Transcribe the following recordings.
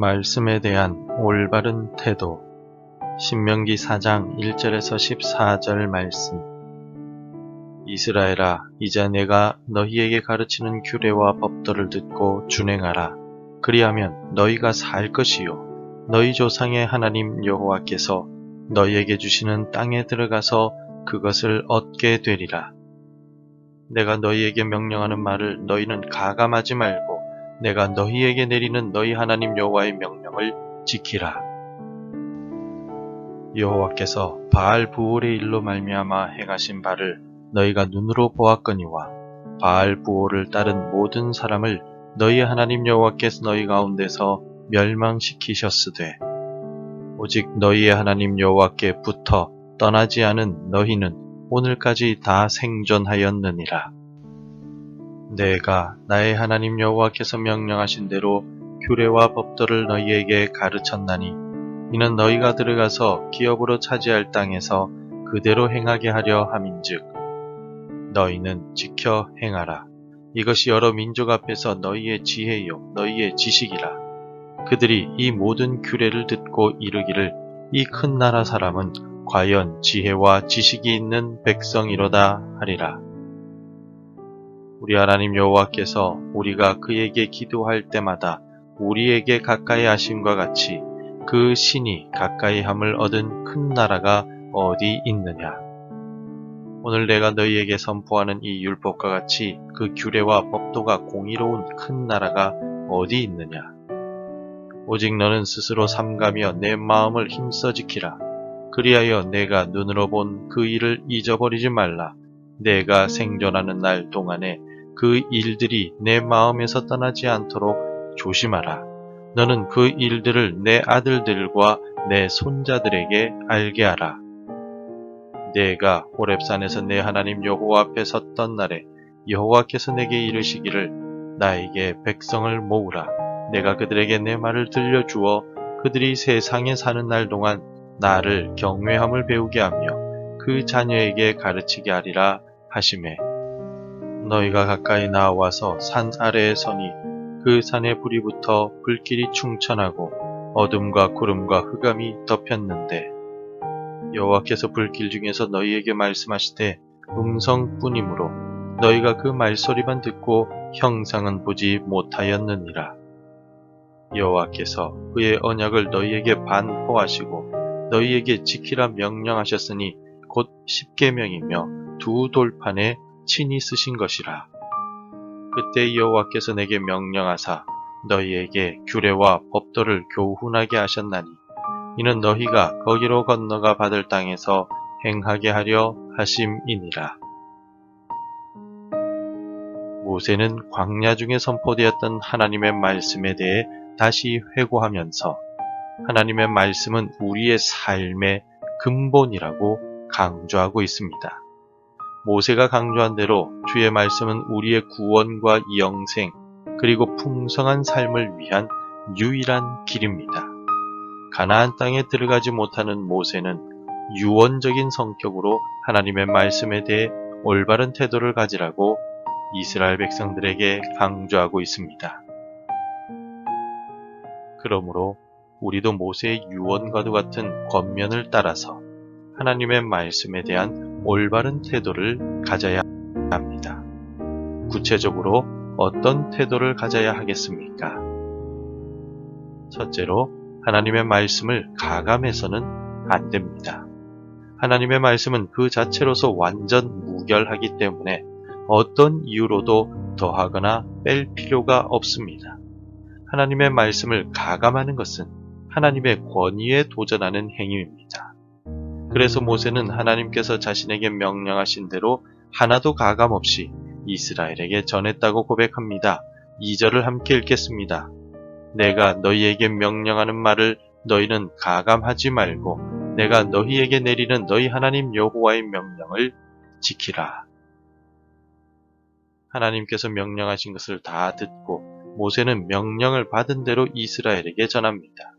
말씀에 대한 올바른 태도. 신명기 4장 1절에서 14절 말씀. 이스라엘아, 이제 내가 너희에게 가르치는 규례와 법도를 듣고 준행하라. 그리하면 너희가 살 것이요 너희 조상의 하나님 여호와께서 너희에게 주시는 땅에 들어가서 그것을 얻게 되리라. 내가 너희에게 명령하는 말을 너희는 가감하지 말고 내가 너희에게 내리는 너희 하나님 여호와의 명령을 지키라. 여호와께서 바알 부올의 일로 말미암아 행하신 바를 너희가 눈으로 보았거니와 바알 부올을 따른 모든 사람을 너희 하나님 여호와께서 너희 가운데서 멸망시키셨으되 오직 너희의 하나님 여호와께 붙어 떠나지 않은 너희는 오늘까지 다 생존하였느니라. 내가 나의 하나님 여호와께서 명령하신 대로 규례와 법도를 너희에게 가르쳤나니 이는 너희가 들어가서 기업으로 차지할 땅에서 그대로 행하게 하려 함인즉 너희는 지켜 행하라. 이것이 여러 민족 앞에서 너희의 지혜요 너희의 지식이라. 그들이 이 모든 규례를 듣고 이르기를 이 큰 나라 사람은 과연 지혜와 지식이 있는 백성이로다 하리라. 우리 하나님 여호와께서 우리가 그에게 기도할 때마다 우리에게 가까이 하심과 같이 그 신이 가까이 함을 얻은 큰 나라가 어디 있느냐. 오늘 내가 너희에게 선포하는 이 율법과 같이 그 규례와 법도가 공의로운 큰 나라가 어디 있느냐. 오직 너는 스스로 삼가며 내 마음을 힘써 지키라. 그리하여 내가 눈으로 본 그 일을 잊어버리지 말라. 내가 생존하는 날 동안에 그 일들이 내 마음에서 떠나지 않도록 조심하라. 너는 그 일들을 내 아들들과 내 손자들에게 알게 하라. 내가 호렙산에서 내 하나님 여호와 앞에 섰던 날에 여호와께서 내게 이르시기를 나에게 백성을 모으라. 내가 그들에게 내 말을 들려주어 그들이 세상에 사는 날 동안 나를 경외함을 배우게 하며 그 자녀에게 가르치게 하리라 하시매 너희가 가까이 나와서 산 아래에 서니 그 산에 불이 붙어 불길이 충천하고 어둠과 구름과 흑암이 덮였는데 여호와께서 불길 중에서 너희에게 말씀하시되 음성뿐이므로 너희가 그 말소리만 듣고 형상은 보지 못하였느니라. 여호와께서 그의 언약을 너희에게 반포하시고 너희에게 지키라 명령하셨으니 곧 십계명이며 두 돌판에 친히 쓰신 것이라. 그때 여호와께서 내게 명령하사 너희에게 규례와 법도를 교훈하게 하셨나니 이는 너희가 거기로 건너가 받을 땅에서 행하게 하려 하심이니라. 모세는 광야 중에 선포되었던 하나님의 말씀에 대해 다시 회고하면서 하나님의 말씀은 우리의 삶의 근본이라고 강조하고 있습니다. 모세가 강조한 대로 주의 말씀은 우리의 구원과 영생 그리고 풍성한 삶을 위한 유일한 길입니다. 가나안 땅에 들어가지 못하는 모세는 유언적인 성격으로 하나님의 말씀에 대해 올바른 태도를 가지라고 이스라엘 백성들에게 강조하고 있습니다. 그러므로 우리도 모세의 유언과도 같은 권면을 따라서 하나님의 말씀에 대한 올바른 태도를 가져야 합니다. 구체적으로 어떤 태도를 가져야 하겠습니까? 첫째로 하나님의 말씀을 가감해서는 안 됩니다. 하나님의 말씀은 그 자체로서 완전 무결하기 때문에 어떤 이유로도 더하거나 뺄 필요가 없습니다. 하나님의 말씀을 가감하는 것은 하나님의 권위에 도전하는 행위입니다. 그래서 모세는 하나님께서 자신에게 명령하신 대로 하나도 가감 없이 이스라엘에게 전했다고 고백합니다. 2절을 함께 읽겠습니다. 내가 너희에게 명령하는 말을 너희는 가감하지 말고 내가 너희에게 내리는 너희 하나님 여호와의 명령을 지키라. 하나님께서 명령하신 것을 다 듣고 모세는 명령을 받은 대로 이스라엘에게 전합니다.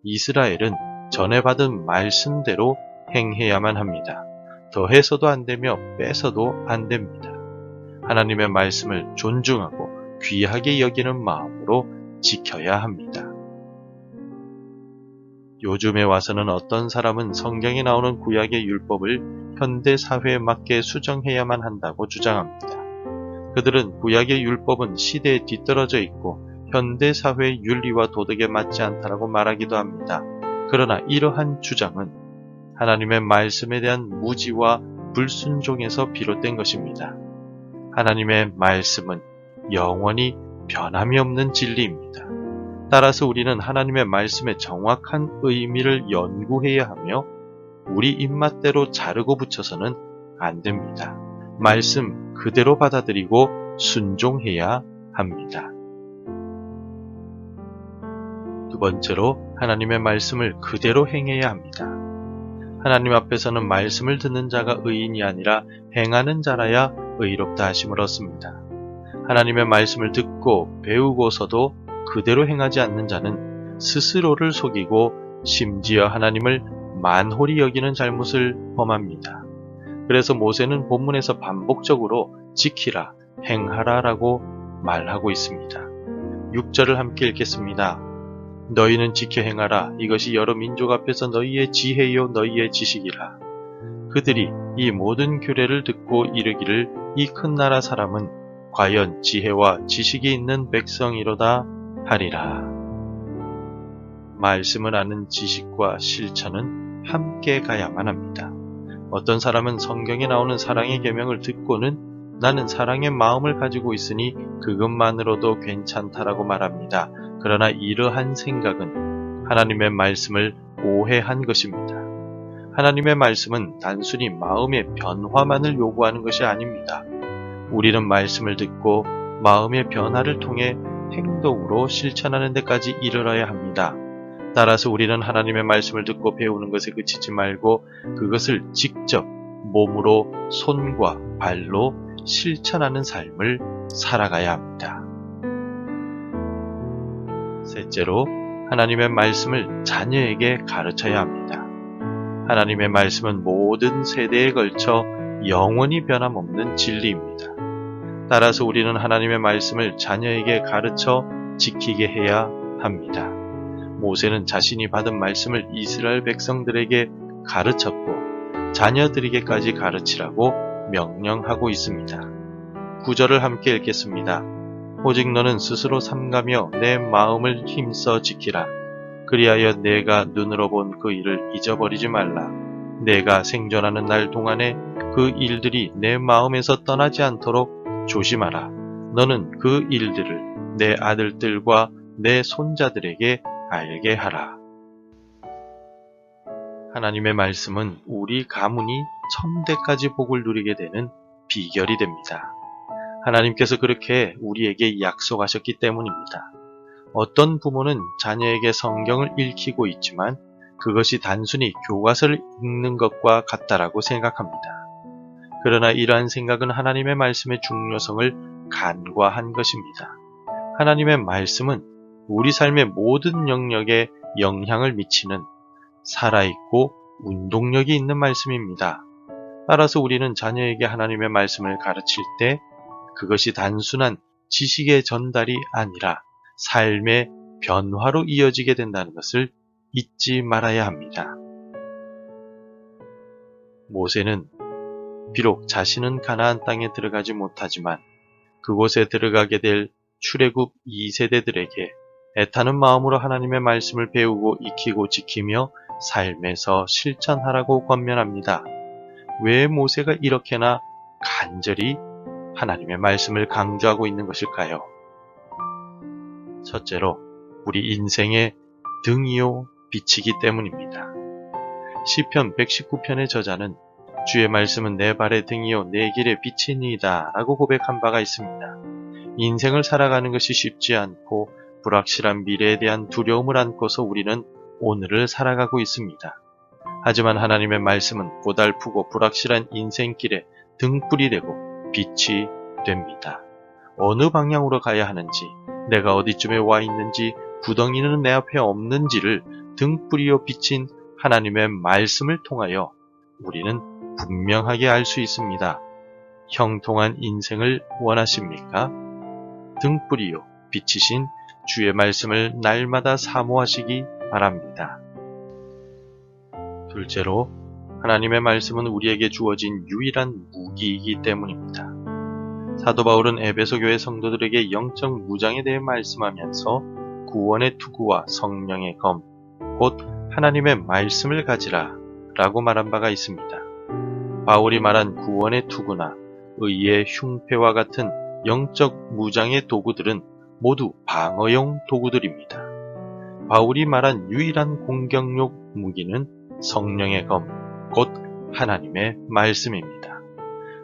이스라엘은 전해받은 말씀대로 행해야만 합니다. 더해서도 안 되며 빼서도 안 됩니다. 하나님의 말씀을 존중하고 귀하게 여기는 마음으로 지켜야 합니다. 요즘에 와서는 어떤 사람은 성경에 나오는 구약의 율법을 현대 사회에 맞게 수정해야만 한다고 주장합니다. 그들은 구약의 율법은 시대에 뒤떨어져 있고 현대 사회의 윤리와 도덕에 맞지 않다라고 말하기도 합니다. 그러나 이러한 주장은 하나님의 말씀에 대한 무지와 불순종에서 비롯된 것입니다. 하나님의 말씀은 영원히 변함이 없는 진리입니다. 따라서 우리는 하나님의 말씀의 정확한 의미를 연구해야 하며 우리 입맛대로 자르고 붙여서는 안 됩니다. 말씀 그대로 받아들이고 순종해야 합니다. 두 번째로 하나님의 말씀을 그대로 행해야 합니다. 하나님 앞에서는 말씀을 듣는 자가 의인이 아니라 행하는 자라야 의롭다 하심을 얻습니다. 하나님의 말씀을 듣고 배우고서도 그대로 행하지 않는 자는 스스로를 속이고 심지어 하나님을 만홀히 여기는 잘못을 범합니다. 그래서 모세는 본문에서 반복적으로 지키라, 행하라 라고 말하고 있습니다. 6절을 함께 읽겠습니다. 너희는 지켜 행하라. 이것이 여러 민족 앞에서 너희의 지혜요 너희의 지식이라. 그들이 이 모든 규례를 듣고 이르기를 이 큰 나라 사람은 과연 지혜와 지식이 있는 백성이로다 하리라. 말씀을 아는 지식과 실천은 함께 가야만 합니다. 어떤 사람은 성경에 나오는 사랑의 계명을 듣고는 나는 사랑의 마음을 가지고 있으니 그것만으로도 괜찮다라고 말합니다. 그러나 이러한 생각은 하나님의 말씀을 오해한 것입니다. 하나님의 말씀은 단순히 마음의 변화만을 요구하는 것이 아닙니다. 우리는 말씀을 듣고 마음의 변화를 통해 행동으로 실천하는 데까지 이르러야 합니다. 따라서 우리는 하나님의 말씀을 듣고 배우는 것에 그치지 말고 그것을 직접 몸으로 손과 발로 실천하는 삶을 살아가야 합니다. 셋째로 하나님의 말씀을 자녀에게 가르쳐야 합니다. 하나님의 말씀은 모든 세대에 걸쳐 영원히 변함없는 진리입니다. 따라서 우리는 하나님의 말씀을 자녀에게 가르쳐 지키게 해야 합니다. 모세는 자신이 받은 말씀을 이스라엘 백성들에게 가르쳤고 자녀들에게까지 가르치라고 명령하고 있습니다. 9절을 함께 읽겠습니다. 오직 너는 스스로 삼가며 내 마음을 힘써 지키라. 그리하여 내가 눈으로 본 그 일을 잊어버리지 말라. 내가 생존하는 날 동안에 그 일들이 내 마음에서 떠나지 않도록 조심하라. 너는 그 일들을 내 아들들과 내 손자들에게 알게 하라. 하나님의 말씀은 우리 가문이 천대까지 복을 누리게 되는 비결이 됩니다. 하나님께서 그렇게 우리에게 약속하셨기 때문입니다. 어떤 부모는 자녀에게 성경을 읽히고 있지만 그것이 단순히 교과서를 읽는 것과 같다라고 생각합니다. 그러나 이러한 생각은 하나님의 말씀의 중요성을 간과한 것입니다. 하나님의 말씀은 우리 삶의 모든 영역에 영향을 미치는 살아있고 운동력이 있는 말씀입니다. 따라서 우리는 자녀에게 하나님의 말씀을 가르칠 때 그것이 단순한 지식의 전달이 아니라 삶의 변화로 이어지게 된다는 것을 잊지 말아야 합니다. 모세는 비록 자신은 가나안 땅에 들어가지 못하지만 그곳에 들어가게 될 출애굽 2세대들에게 애타는 마음으로 하나님의 말씀을 배우고 익히고 지키며 삶에서 실천하라고 권면합니다. 왜 모세가 이렇게나 간절히 하나님의 말씀을 강조하고 있는 것일까요? 첫째로 우리 인생의 등이요 빛이기 때문입니다. 시편 119편의 저자는 주의 말씀은 내 발의 등이요 내 길의 빛이니이다 라고 고백한 바가 있습니다. 인생을 살아가는 것이 쉽지 않고 불확실한 미래에 대한 두려움을 안고서 우리는 오늘을 살아가고 있습니다. 하지만 하나님의 말씀은 고달프고 불확실한 인생길에 등불이 되고 빛이 됩니다. 어느 방향으로 가야 하는지, 내가 어디쯤에 와 있는지, 구덩이는 내 앞에 없는지를 등불이요 비친 하나님의 말씀을 통하여 우리는 분명하게 알 수 있습니다. 형통한 인생을 원하십니까? 등불이요 빛이신 주의 말씀을 날마다 사모하시기 바랍니다. 둘째로, 하나님의 말씀은 우리에게 주어진 유일한 무기이기 때문입니다. 사도 바울은 에베소 교회 성도들에게 영적 무장에 대해 말씀하면서 구원의 투구와 성령의 검, 곧 하나님의 말씀을 가지라 라고 말한 바가 있습니다. 바울이 말한 구원의 투구나 의의 흉패와 같은 영적 무장의 도구들은 모두 방어용 도구들입니다. 바울이 말한 유일한 공격용 무기는 성령의 검, 곧 하나님의 말씀입니다.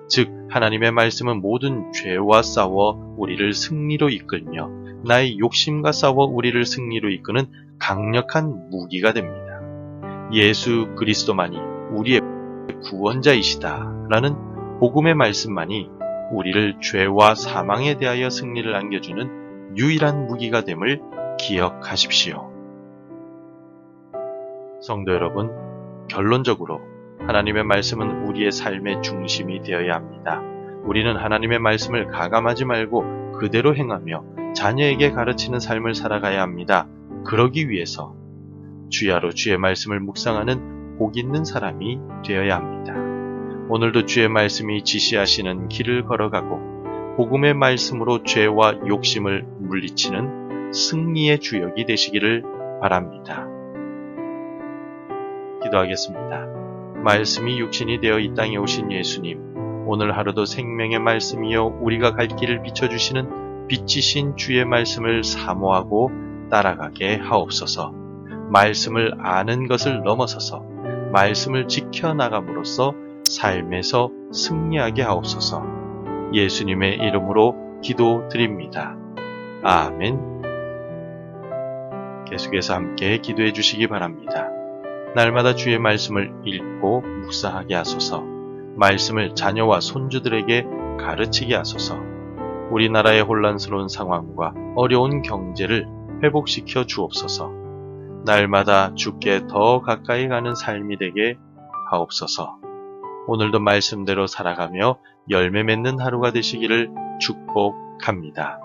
즉, 하나님의 말씀은 모든 죄와 싸워 우리를 승리로 이끌며 나의 욕심과 싸워 우리를 승리로 이끄는 강력한 무기가 됩니다. 예수 그리스도만이 우리의 구원자이시다 라는 복음의 말씀만이 우리를 죄와 사망에 대하여 승리를 안겨주는 유일한 무기가 됨을 기억하십시오. 성도 여러분, 결론적으로 하나님의 말씀은 우리의 삶의 중심이 되어야 합니다. 우리는 하나님의 말씀을 가감하지 말고 그대로 행하며 자녀에게 가르치는 삶을 살아가야 합니다. 그러기 위해서 주야로 주의 말씀을 묵상하는 복 있는 사람이 되어야 합니다. 오늘도 주의 말씀이 지시하시는 길을 걸어가고 복음의 말씀으로 죄와 욕심을 물리치는 승리의 주역이 되시기를 바랍니다. 기도하겠습니다. 말씀이 육신이 되어 이 땅에 오신 예수님, 오늘 하루도 생명의 말씀이여 우리가 갈 길을 비춰주시는 빛이신 주의 말씀을 사모하고 따라가게 하옵소서. 말씀을 아는 것을 넘어서서 말씀을 지켜나감으로써 삶에서 승리하게 하옵소서. 예수님의 이름으로 기도드립니다. 아멘. 계속해서 함께 기도해 주시기 바랍니다. 날마다 주의 말씀을 읽고 묵상하게 하소서. 말씀을 자녀와 손주들에게 가르치게 하소서. 우리나라의 혼란스러운 상황과 어려운 경제를 회복시켜 주옵소서. 날마다 주께 더 가까이 가는 삶이 되게 하옵소서. 오늘도 말씀대로 살아가며 열매 맺는 하루가 되시기를 축복합니다.